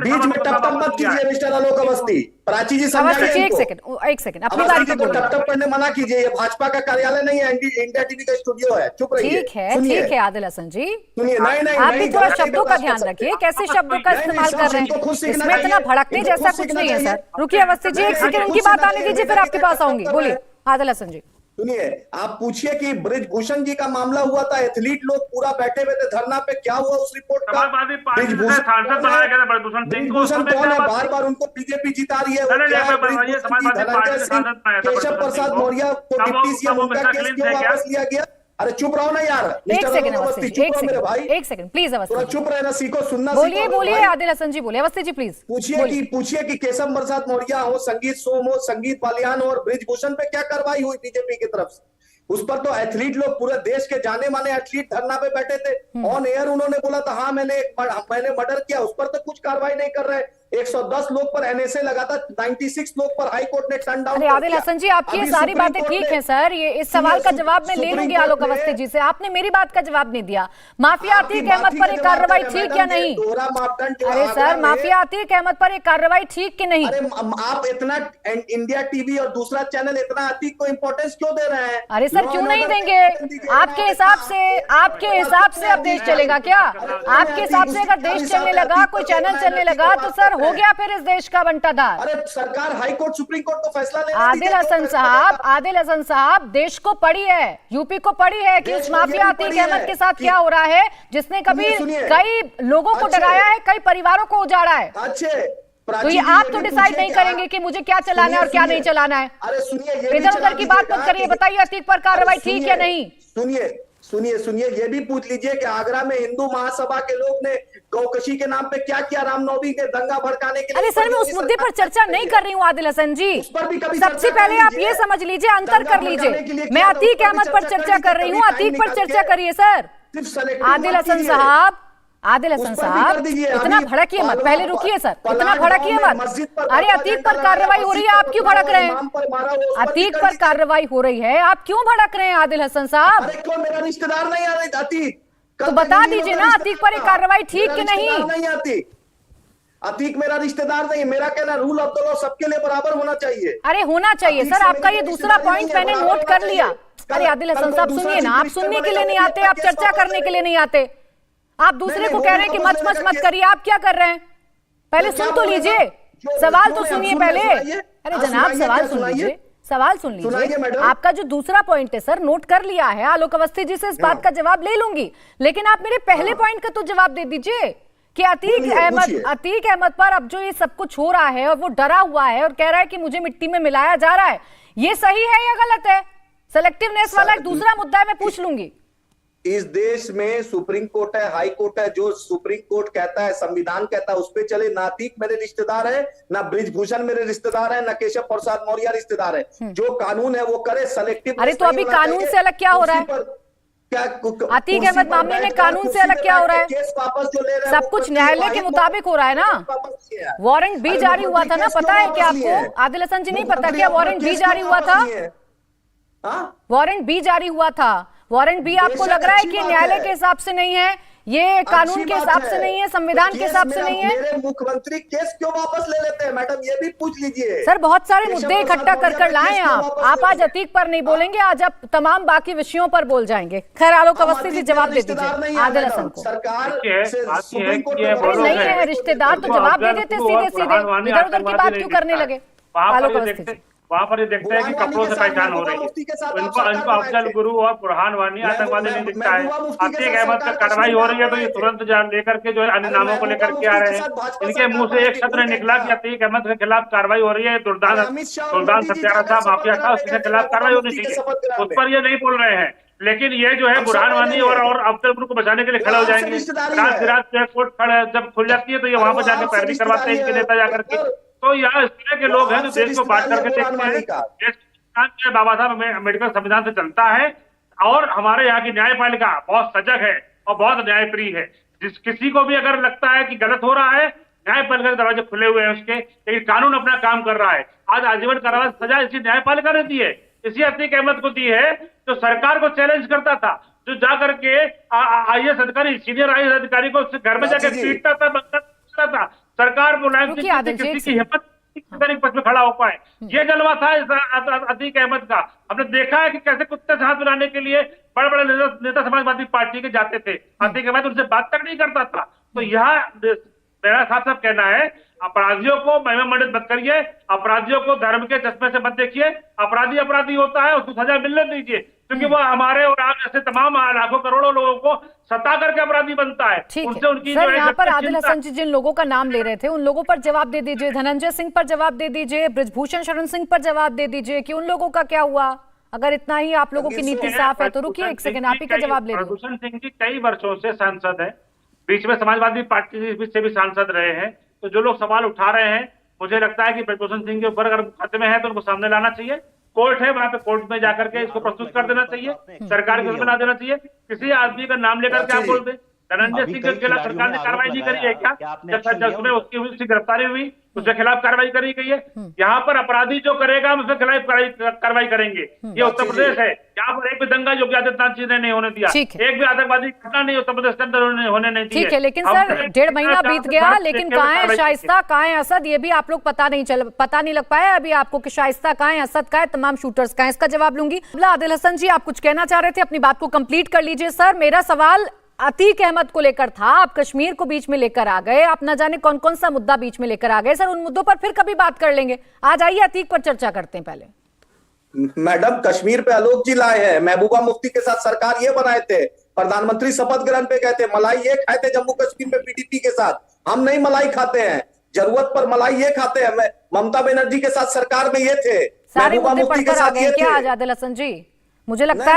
बीच में टप मत कीजिए मिस्टर आलोक अवस्थी। प्राची जी समझाइए, एक सेकंड अपनी बारी पे टप करने मना कीजिए। ये भाजपा का कार्यालय नहीं है, इंडिया टीवी का स्टूडियो है। चुप रहिए। ठीक है आदिल हसन जी, सुनिए। नहीं, आप भी थोड़ा शब्दों का ध्यान रखिए, कैसे शब्दों का इस्तेमाल कर रहे हैं, इसमें इतना भड़कने जैसा कुछ नहीं है सर। रुकिए अवस्थी जी, एक सेकंड उनकी बात आने दीजिए, फिर आपके पास आऊंगी। बोलिए आदिल हसन जी। सुनिए, आप पूछिए कि ब्रिजभूषण जी का मामला हुआ था, एथलीट लोग पूरा बैठे हुए थे धरना पे, क्या हुआ उस रिपोर्ट का? समाजवादी पार्टी से सांसद बनाया गया था ब्रिजभूषण सिंह को, ब्रिजभूषण कौन है? बार बार उनको बीजेपी जिता रही है। नहीं, क्या है? बताइए, समाजवादी पार्टी से सांसद बनाया था केशव प्रसाद मौर्य को डिप्टी सीएम, उनका केस क्यों वापस लिया गया? अरे चुप रहो ना यार। एक सेकंड अवस्थी, चुप रहो मेरे भाई, एक सेकंड प्लीज अवस्थी, थोड़ा चुप रहना सीखो, सुनना बोलिए सीखो। बोलिए आदिल हसन जी बोलिए, अवस्थी जी प्लीज पूछिए कि केशव प्रसाद मौर्य हो, संगीत सोम हो, संगीत बालियान हो और ब्रिजभूषण पे क्या कार्रवाई हुई बीजेपी की तरफ से? उस पर तो एथलीट लोग, पूरे देश के जाने माने एथलीट धरना पे बैठे थे। ऑन एयर उन्होंने बोला था हाँ मैंने मर्डर किया, उस पर तो कुछ कार्रवाई नहीं कर रहे। 110 लोग पर एनएसए लगा था, 96 लोग पर हाई कोर्ट ने टर्न डाउन। अरे आदिल हसन जी, आपकी ये सारी बातें ठीक हैं सर, ये इस सवाल का जवाब मैं ले लूंगी आलोक अवस्थी जी से, आपने मेरी बात का जवाब नहीं दिया। माफिया अतीक अहमद पर एक कार्रवाई ठीक या नहीं? अरे सर, माफिया अतीक अहमद पर एक कार्रवाई ठीक कि नहीं? अरे आप इतना इंडिया टीवी और दूसरा चैनल इतना अतीक को इंपॉर्टेंस क्यों दे रहे हैं? अरे सर क्यों नहीं देंगे? आपके हिसाब से अब देश चलेगा क्या? आपके हिसाब से अगर देश चलने लगा, कोई चैनल चलने लगा तो सर हो गया फिर इस देश का बंटाधार। अरे सरकार हाई कोर्ट सुप्रीम कोर्ट को फैसला लेने आदिल हसन साहब देश को पड़ी है, यूपी को पड़ी है कि उस माफिया अतीक अहमद के साथ क्या हो रहा है, जिसने कभी कई लोगों को डराया है, कई परिवारों को उजाड़ा है। तो ये आप तो डिसाइड नहीं करेंगे कि मुझे क्या चलाना है और क्या नहीं चलाना है। अरे सुनिए, इधर उधर की बात मत करिए, बताइए अतीक पर कार्रवाई ठीक या नहीं? सुनिए, ये भी पूछ लीजिए कि आगरा में हिंदू महासभा के लोग ने गौकशी के नाम पे क्या किया, रामनवमी के दंगा भड़काने के लिए। अरे सर, मैं उस मुद्दे पर चर्चा नहीं कर रही हूँ आदिल हसन जी, सबसे पहले आप ये समझ लीजिए, अंतर कर लीजिए। मैं अतीक अहमद पर चर्चा कर रही हूँ, अतीक पर चर्चा करिए सर। आदिल हसन साहब, इतना भड़किए मत, पहले रुकिए सर, इतना भड़किए मत। अरे अतीक पर कार्रवाई हो रही है, आप क्यों भड़क रहे हैं? अतीक पर कार्रवाई हो रही है, आप क्यों भड़क रहे हैं आदिल हसन साहब? मेरा रिश्तेदार नहीं आ रही अतीक, तो बता दीजिए ना अतीक पर एक कार्रवाई ठीक कि नहीं? अतीक मेरा रिश्तेदार नहीं, मेरा कहना रूल ऑफ द लॉ सबके लिए बराबर होना चाहिए। अरे होना चाहिए सर, आपका ये दूसरा पॉइंट मैंने नोट कर लिया। अरे आदिल हसन साहब सुनिए ना, आप सुनने के लिए नहीं आते, आप चर्चा करने के लिए नहीं आते, आप दूसरे को कह रहे हैं कि मत करिए। आप क्या कर रहे हैं? पहले सुन तो लीजिए, सवाल तो सुनिए पहले। अरे जनाब सवाल सुन लीजिए। आपका जो दूसरा पॉइंट है सर, नोट कर लिया है, आलोक अवस्थी जी से इस बात का जवाब ले लूंगी, लेकिन आप मेरे पहले पॉइंट का तो जवाब दे दीजिए कि अतीक अहमद पर अब जो ये सब कुछ हो रहा है और वो डरा हुआ है और कह रहा है कि मुझे मिट्टी में मिलाया जा रहा है, ये सही है या गलत है? सेलेक्टिवनेस वाला एक दूसरा मुद्दा है, मैं पूछ लूंगी। इस देश में सुप्रीम कोर्ट है, हाई कोर्ट है, जो सुप्रीम कोर्ट कहता है, संविधान कहता है, उस पे चले। ना अतीक मेरे रिश्तेदार है, ना ब्रिजभूषण मेरे रिश्तेदार है, ना केशव प्रसाद मौर्य रिश्तेदार है। जो कानून है वो करे, सेलेक्टिव। अरे तो अभी कानून से अलग क्या हो रहा है? अतीक अहमद मामले में कानून से अलग क्या हो रहा है? केस वापस जो ले रहे हैं सब कुछ न्यायालय के मुताबिक हो रहा है ना। वारंट भी जारी हुआ था ना, पता है क्या आपको? आदिल हसन जी नहीं पता क्या वारंट भी जारी हुआ था? वारंट भी जारी हुआ था। वारंट भी आपको लग रहा है कि न्यायालय के हिसाब से नहीं है, ये कानून के हिसाब से नहीं है, संविधान के हिसाब से नहीं है? मेरे मुख्यमंत्री केस क्यों वापस ले लेते हैं मैडम, ये भी पूछ लीजिए। सर बहुत सारे मुद्दे इकट्ठा कर लाए आप आज अतीक पर नहीं बोलेंगे, आज आप तमाम बाकी विषयों पर बोल जाएंगे। खैर आलोक अवस्थी से जवाब दे दीजिए आदिल हसन को। सरकार नहीं है रिश्तेदार तो जवाब दे देते सीधे, इधर उधर की बात क्यों करने लगे? आलोक अवस्थी वहां पर ये देखते हैं कि कपड़ों से पहचान हो रही है, इनको अफजल गुरु और बुरहान वानी आतंकवादी नहीं दिखता है। अतीक अहमद पर कार्रवाई हो रही है तो ये तुरंत जान लेकर के जो है अन्य नामों को लेकर के आ रहे हैं। इनके मुंह से एक शब्द निकला कि अतीक अहमद के खिलाफ कार्रवाई हो रही है, सुल्तान सत्यारा साहब माफिया था, उसके खिलाफ कार्रवाई होनी चाहिए, उस पर ये नहीं बोल रहे हैं। लेकिन ये जो है बुरहान वानी और अफजल गुरु को बचाने के लिए खड़ा हो जाएंगे। रात जो है कोर्ट जब खुल जाती है तो ये वहां पर जाकर पैरवी करवाते हैं इनके नेता जाकर के। तो यहाँ इस तरह के लोग हैं जो देश को बांट करके देखते हैं। देश बाबा साहब अम्बेडकर संविधान से चलता है और हमारे यहाँ की न्यायपालिका बहुत सजग है और बहुत न्यायप्रिय है। जिस किसी को भी अगर लगता है कि गलत हो रहा है, न्यायपालिका के दरवाजे खुले हुए हैं उसके, लेकिन कानून अपना काम कर रहा है। आज आजीवन कारावास सजा इसी न्यायपालिका ने दी है, इसी अतीक अहमद को दी है जो सरकार को चैलेंज करता था, जो जाकर के IAS अधिकारी, सीनियर IAS अधिकारी को घर में जाकर पीटता था, सरकार बुलाए किसी की हिम्मत पक्ष में खड़ा हो पाए। ये जलवा था अतीक अहमद का। हमने देखा है कि कैसे कुत्ते से हाथ मिलाने के लिए बड़े बड़े नेता समाजवादी पार्टी के जाते थे, अतीक अहमद उनसे बात तक नहीं करता था। तो यहाँ मेरा साफ साफ कहना है अपराधियों को महिमा मंडित मत करिए, अपराधियों को धर्म के चश्मे से मत देखिए। अपराधी अपराधी होता है, उसको सजा मिलने दीजिए, क्योंकि वो हमारे और आप जैसे तमाम लाखों करोड़ों लोगों को सता करके अपराधी बनता है। ठीक उनसे है उनकी सर, जो है यहाँ पर व्यक्तिगत आदिल चिंता- हसन जी जिन लोगों का नाम ले रहे थे उन लोगों पर जवाब दे दीजिए, धनंजय सिंह पर जवाब दे दीजिए, बृजभूषण शरण सिंह पर जवाब दे दीजिए कि उन लोगों का क्या हुआ। अगर इतना ही आप लोगों की नीति साफ है तो रुकिए एक सेकंड, आप ही का जवाब ले रहे हो। बृजभूषण सिंह जी कई वर्षों से सांसद है, बीच में समाजवादी पार्टी से भी सांसद रहे हैं, तो जो लोग सवाल उठा रहे हैं, मुझे लगता है कि बृजभूषण सिंह के ऊपर अगर मुकदमे हैं तो उनको सामने लाना चाहिए। कोर्ट है, वहां पे कोर्ट में जाकर के इसको प्रस्तुत कर देना चाहिए, सरकार के उसमें ला देना चाहिए। किसी आदमी का नाम लेकर के आप बोल दें धनंजय सिंह के खिलाफ सरकार ने कार्रवाई नहीं करी है क्या? जब उसमें उसकी गिरफ्तारी हुई उसके खिलाफ कार्रवाई करी गई है। यहाँ पर अपराधी जो करेगा हम उसके खिलाफ कार्रवाई करेंगे। ये उत्तर प्रदेश है, यहाँ पर एक भी दंगा योगी आदित्यनाथ जी ने नहीं होने दिया, एक भी आतंकवादी घटना नहीं उत्तर प्रदेश के अंदर होने नहीं दी। ठीक है, लेकिन सर 1.5 महीना बीत गया, लेकिन कहाँ है शाइस्ता, कहाँ है असद, ये भी आप लोग पता नहीं लग पाया अभी आपको कि शाइस्ता कहाँ है, असद कहाँ है, तमाम शूटर्स कहाँ है। इसका जवाब लूंगी। आदिल हसन जी, आप कुछ कहना चाह रहे थे, अपनी बात को कंप्लीट कर लीजिए। सर, मेरा सवाल अतीक अहमद को लेकर था, आप कश्मीर को बीच में लेकर आ गए, आप न जाने कौन कौन सा मुद्दा बीच में लेकर आ गए। सर, उन मुद्दों पर फिर कभी बात कर लेंगे, आज आइए अतीक पर चर्चा करते हैं। पहले मैडम, कश्मीर पे आलोक जी लाए हैं, महबूबा मुफ्ती के साथ सरकार ये बनाए थे, प्रधानमंत्री शपथ ग्रहण पे गए थे, मलाई ये खाए थे जम्मू कश्मीर में पीडीपी के साथ। हम नहीं मलाई खाते हैं, जरूरत पर मलाई ये खाते हैं। ममता बनर्जी के साथ सरकार में ये थे, सारे मुद्दे पढ़कर आ गए क्या आज आदिल हसन जी? मुझे लगता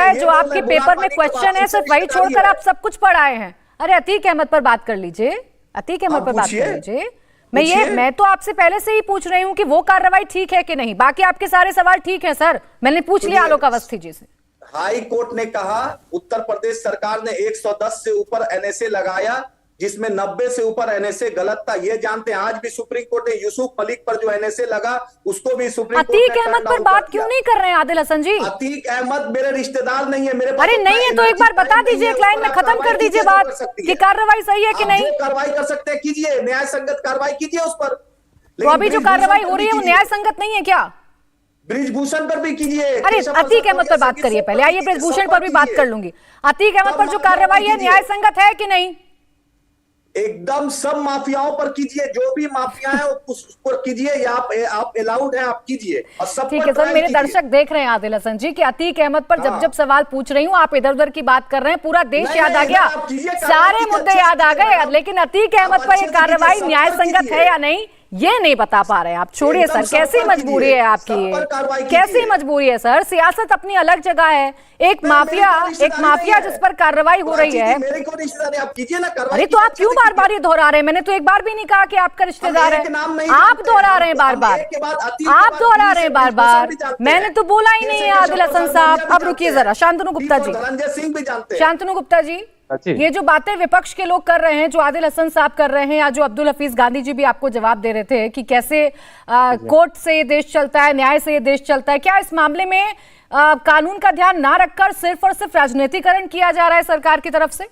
है जो आपके पेपर में क्वेश्चन है सिर्फ वही छोड़कर आप सब कुछ पढ़ आए हैं। अरे अतीक अहमद पर बात कर लीजिए, अतीक अहमद पर बात कर लीजिए। मैं तो आपसे पहले से ही पूछ रही हूँ कि वो कार्रवाई ठीक है कि नहीं, बाकी आपके सारे सवाल ठीक है सर, मैंने पूछ लिया आलोक अवस्थी जी से। हाई कोर्ट ने कहा उत्तर प्रदेश सरकार ने 110 से ऊपर एनएसए लगाया, जिसमें 90 से ऊपर एनएसए गलत था, ये जानते हैं। आज भी सुप्रीम कोर्ट ने यूसुफ मलिक पर जो एनएसए लगा उसको भी सुप्रीम कोर्ट ने अतीक अहमद पर बात क्यों नहीं कर रहे हैं आदिल हसन जी? अतीक अहमद मेरे रिश्तेदार नहीं है, मेरे अरे नहीं है तो एक बार बता दीजिए, एक लाइन में खत्म कर दीजिए बात कि कार्रवाई सही है कि नहीं। कार्रवाई कर सकते हैं, कीजिए, न्याय संगत कार्रवाई कीजिए उस पर। तो अभी जो कार्रवाई हो रही है वो न्याय संगत नहीं है क्या? बृजभूषण पर भी कीजिए। अरे अतीक अहमद पर बात करिए पहले, आइए बृजभूषण पर भी बात कर लूंगी। अतीक अहमद पर जो कार्रवाई है न्याय संगत है कि नहीं? एकदम सब माफियाओं पर कीजिए, जो भी माफिया है उस पर कीजिए, या आप अलाउड है आप कीजिए। और सब ठीक है सर, मेरे दर्शक देख रहे हैं आदिल हसन जी कि अतीक अहमद पर जब सवाल पूछ रही हूँ आप इधर उधर की बात कर रहे हैं, पूरा देश याद आ गया, सारे मुद्दे याद आ गए, लेकिन अतीक अहमद पर ये कार्रवाई न्याय संगत है या नहीं ये नहीं बता पा रहे हैं आप। छोड़िए सर, कैसी मजबूरी है आपकी, कैसी मजबूरी है सर? सियासत अपनी अलग जगह है, एक माफिया जिस पर कार्रवाई हो रही है। अरे तो आप क्यों बार बार ये दोहरा रहे हैं? मैंने तो एक बार भी नहीं कहा कि आपका रिश्तेदार है, आप दोहरा रहे हैं बार बार, आप दोहरा रहे हैं बार बार, मैंने तो बोला ही नहीं है आदिल हसन साहब। अब रुकिए जरा, शांतनु गुप्ता जी, शांतनु गुप्ता जी, ये जो बातें विपक्ष के लोग कर रहे हैं, जो आदिल हसन साहब कर रहे हैं, या जो अब्दुल हफीज गांधी जी भी आपको जवाब दे रहे थे कि कैसे कोर्ट से ये देश चलता है, न्याय से ये देश चलता है, क्या इस मामले में कानून का ध्यान ना रखकर सिर्फ और सिर्फ राजनीतिकरण किया जा रहा है सरकार की तरफ से?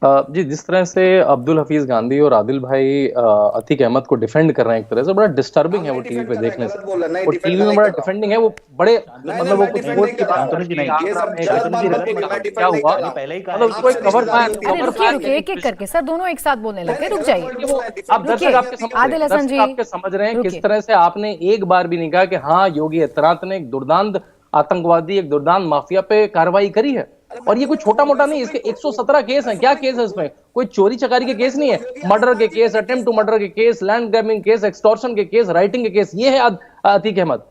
जी, जिस तरह से अब्दुल हफीज गांधी और आदिल भाई अतीक अहमद को डिफेंड कर रहे हैं, एक तरह से बड़ा डिस्टर्बिंग है वो टीवी पे देखने से। वो टीवी में बड़ा डिफेंडिंग है, वो बड़े मतलब वो कुछ कोर्ट की बात कर रही है, क्या हुआ मतलब उसको एक कवर। रुकिए एक एक करके सर, दोनों एक साथ बोलने लगे, रुक जाइए। आप दर्शक आदिल हसन जी आपके समझ रहे हैं किस तरह से आपने एक बार भी नहीं कहा कि हाँ योगी आदित्यनाथ ने एक दुर्दांत आतंकवादी, एक दुर्दांत माफिया पे कार्रवाई करी है। और ये कोई छोटा मोटा नहीं, इसके 117 केस हैं। क्या केस है इसमें? कोई चोरी चकारी के केस नहीं है, मर्डर के केस, अटेम्प्ट टू मर्डर के case, land grabbing case, extortion के केस, राइटिंग के केस, ये है अतीक अहमद।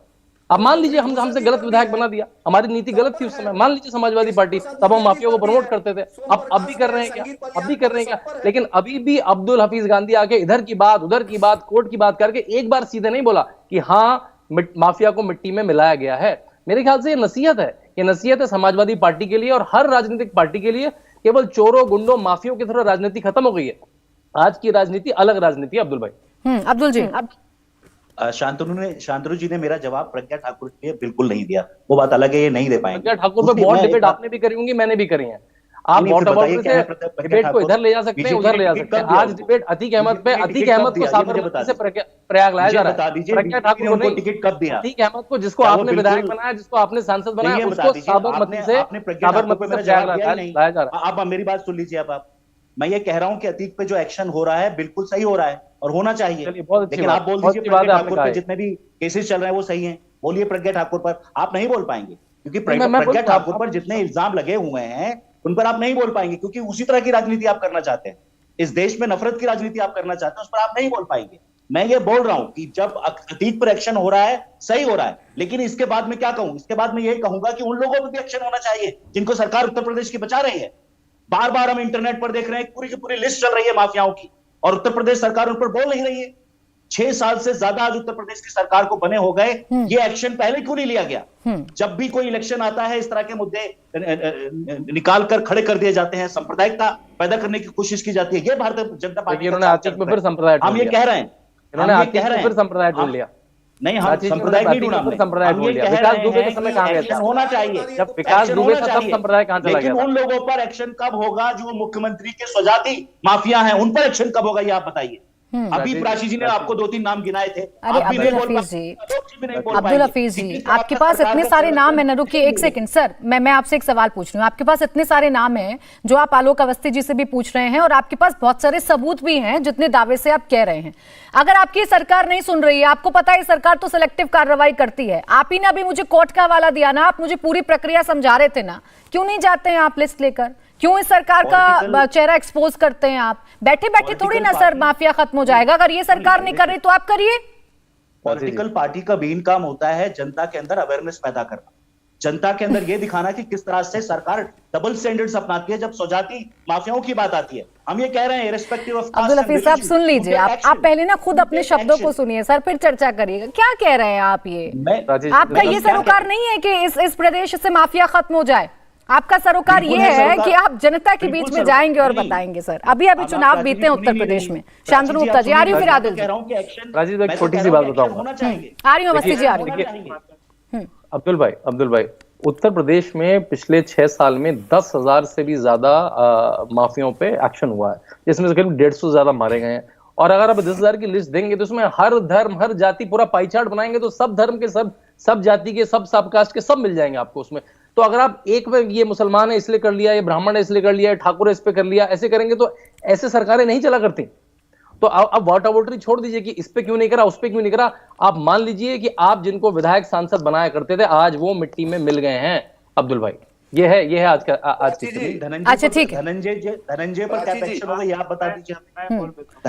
अब मान लीजिए हमसे गलत विधायक बना दिया, हमारी नीति गलत थी उस समय, मान लीजिए समाजवादी पार्टी, तब हम माफिया को प्रमोट करते थे, अब भी कर रहे हैं क्या? अब भी कर रहे हैं क्या? लेकिन अभी भी अब्दुल हफीज गांधी आके इधर की बात उधर की बात कोर्ट की बात करके एक बार सीधे नहीं बोला कि हाँ माफिया को मिट्टी में मिलाया गया है। मेरे ख्याल से ये नसीहत है, ये नसीहत है समाजवादी पार्टी के लिए और हर राजनीतिक पार्टी के लिए। केवल चोरों, गुंडों, माफियों की तरह राजनीति खत्म हो गई है। आज की राजनीति अलग राजनीति है। अब्दुल भाई। अब्दुल जी, शांतनु जी ने मेरा जवाब प्रज्ञा ठाकुर के लिए बिल्कुल नहीं दिया, वो बात अलग है, ये नहीं दे पाएंगे। प्रज्ञा ठाकुर पे बहुत डिबेट आपने भी करी होंगी, मैंने भी करी है। आप डिबेट को इधर ले जा सकते हैं, उधर ले जा सकते हैं। आज डिबेट अतीक अहमद पे, अतीक अहमद को साबरमती से प्रयाग लाया जा रहा है। प्रज्ञा ठाकुर को टिकट कब दिया? अतीक अहमद को, जिसको आपने विधायक बनाया, जिसको आपने सांसद बनाया, उसको साबरमती से प्रयाग लाया जा रहा है। आप मेरी बात सुन लीजिए। आप मैं ये कह रहा हूं कि अतीक पे जो एक्शन हो रहा है बिल्कुल सही हो रहा है और होना चाहिए। चलिए, बहुत अच्छी लेकिन बात- आप बोल बहुत दीजिए अच्छी बात प्रज्ञा आपने ठाकुर कहा पे है। जितने भी केसेस चल रहे हैं वो सही हैं, बोलिए प्रज्ञा ठाकुर पर। आप नहीं बोल पाएंगे क्योंकि मैं प्रज्ञा बोलूंगा, ठाकुर आप- पर जितने इल्जाम लगे हुए हैं उन पर आप नहीं बोल पाएंगे, क्योंकि उसी तरह की राजनीति आप करना चाहते हैं। इस देश में नफरत की राजनीति आप करना चाहते हैं, उस पर आप नहीं बोल पाएंगे। मैं ये बोल रहा हूं कि जब अतीक पर एक्शन हो रहा है सही हो रहा है, लेकिन इसके बाद में क्या कहूं, इसके बाद में यही कहूंगा कि उन लोगों पर भी एक्शन होना चाहिए जिनको सरकार उत्तर प्रदेश की बचा रही है। बार बार हम इंटरनेट पर देख रहे हैं, पूरी की पूरी लिस्ट चल रही है माफियाओं की, और उत्तर प्रदेश सरकार उन पर बोल नहीं रही है। 6 साल से ज्यादा आज उत्तर प्रदेश की सरकार को बने हो गए, ये एक्शन पहले क्यों नहीं लिया गया? जब भी कोई इलेक्शन आता है इस तरह के मुद्दे निकाल कर खड़े कर दिए जाते हैं, सांप्रदायिकता पैदा करने की कोशिश की जाती है। ये भारतीय जनता पार्टी इन्होंने आतिक में फिर संप्रदाय हम ये कह रहे हैं, इन्होंने हम ये आतिक कह रहे में हैं, फिर संप्रदाय ढूंढ लिया। नहीं, हम राजीव जी, संप्रदाय नहीं आतिक ढूंढा में फिर हमने। संप्रदाय हम ढूंढ ये लिया। कह विकास रहे दुबे हैं के समय कि कहाँ गया एक्शन था? होना चाहिए, जब विकास एक्शन दुबे होना था तब चाहिए। संप्रदाय कहाँ चला लेकिन गया था? उन लोगों पर एक्शन कब होगा जो मुख्यमंत्री के स्वजाति माफिया हैं, उन पर एक्शन कब होगा ये आप बताइए। अभी प्राची जी ने आपको 2-3 नाम गिनाए थे। अरे आप भी नहीं अब्दुल बोल हफीज पाए, जी, आलोक जी भी नहीं बोल अब्दुल पाएंगे। हफीज जी, क्योंकि आपके आपका पास सरकार इतने का सारे नाम है ना, संरक्षण रुकिए एक सेकंड सर, मैं आपसे एक सवाल पूछ रही हूँ। आपके पास इतने सारे नाम हैं जो आप आलोक अवस्थी जी से भी पूछ रहे हैं, और आपके पास बहुत सारे सबूत भी हैं जितने दावे से आप कह रहे हैं। अगर आपकी सरकार नहीं सुन रही है, आपको पता है सरकार तो सिलेक्टिव कार्रवाई करती है, आप ही ने अभी मुझे कोर्ट का हवाला दिया ना, आप मुझे पूरी प्रक्रिया समझा रहे थे ना, क्यों नहीं जाते हैं आप लिस्ट लेकर? क्यों इस सरकार का चेहरा एक्सपोज करते हैं आप? बैठे बैठे थोड़ी ना सर माफिया खत्म हो जाएगा, अगर ये सरकार नहीं कर रही तो आप करिए। पॉलिटिकल पार्टी का मेन काम होता है जनता के अंदर अवेयरनेस पैदा करना, जनता के अंदर यह दिखाना कि किस तरह से सरकार डबल स्टैंडर्ड्स अपनाती है जब स्वजाति माफियाओं की बात आती है। हम ये कह रहे हैं इररिस्पेक्टिव ऑफ अब्दुल हफीज साहब सुन लीजिए, आप पहले ना खुद अपने शब्दों को सुनिए सर, फिर चर्चा करिएगा। क्या कह रहे हैं आप? ये आपका ये सरोकार नहीं है कि इस प्रदेश से माफिया खत्म हो जाए। आपका सरोकार ये है कि आप जनता के बीच में जाएंगे और बताएंगे। सर अभी चुनाव बीते हैं उत्तर प्रदेश में। शांतनु गुप्ता जी, आ रही हूँ फिर आदिल जी। राजीव भाई, छोटी सी बात बताऊंगा। आ रही हूँ अवस्थी जी, आ रही हूँ। अब्दुल भाई, उत्तर प्रदेश में पिछले 6 साल में 10,000 से भी ज्यादा माफियाओं पे एक्शन हुआ है, जिसमें से करीब 150 से ज्यादा मारे गए हैं। और अगर आप 10,000 की लिस्ट देंगे तो उसमें हर धर्म, हर जाति, पूरा पाई चार्ट बनाएंगे तो सब धर्म के, सब जाति के, सब कास्ट के सब मिल जाएंगे आपको उसमें। तो अगर आप एक में ये मुसलमान है इसलिए कर लिया, ये ब्राह्मण है इसलिए कर लिया, ठाकुर है इस पे कर लिया, ऐसे करेंगे तो ऐसे सरकारें नहीं चला करती। तो अब वोटा वोटरी छोड़ दीजिए कि इस पे क्यों नहीं करा, उस पे क्यों नहीं करा। आप मान लीजिए कि आप जिनको विधायक सांसद बनाया करते थे आज वो मिट्टी में मिल गए हैं। अब्दुल भाई, ये है आज की स्थिति। अच्छा ठीक है, धनंजय पर क्या एक्शन होगा ये आप बता दीजिए।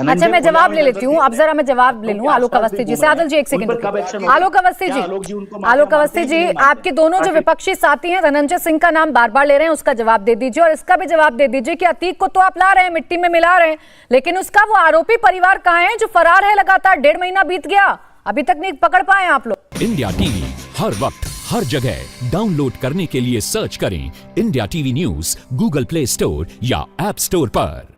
अच्छा मैं जवाब ले लेती हूँ, अब जरा मैं जवाब ले लूँ आलोक अवस्थी जी से। आदिल जी एक सेकंड, आलोक अवस्थी जी, आपके दोनों जो विपक्षी साथी हैं, धनंजय सिंह का नाम बार बार ले रहे हैं, उसका जवाब दे दीजिए, और इसका भी जवाब दे दीजिए कि अतीक को तो आप ला रहे हैं, मिट्टी में मिला रहे हैं, लेकिन उसका वो आरोपी परिवार कहाँ है जो फरार है? लगातार 1.5 महीना बीत गया, अभी तक नहीं पकड़ पाए आप लोग। इंडिया टीवी हर वक्त हर जगह डाउनलोड करने के लिए सर्च करें India TV news Google play store या ऐप स्टोर पर।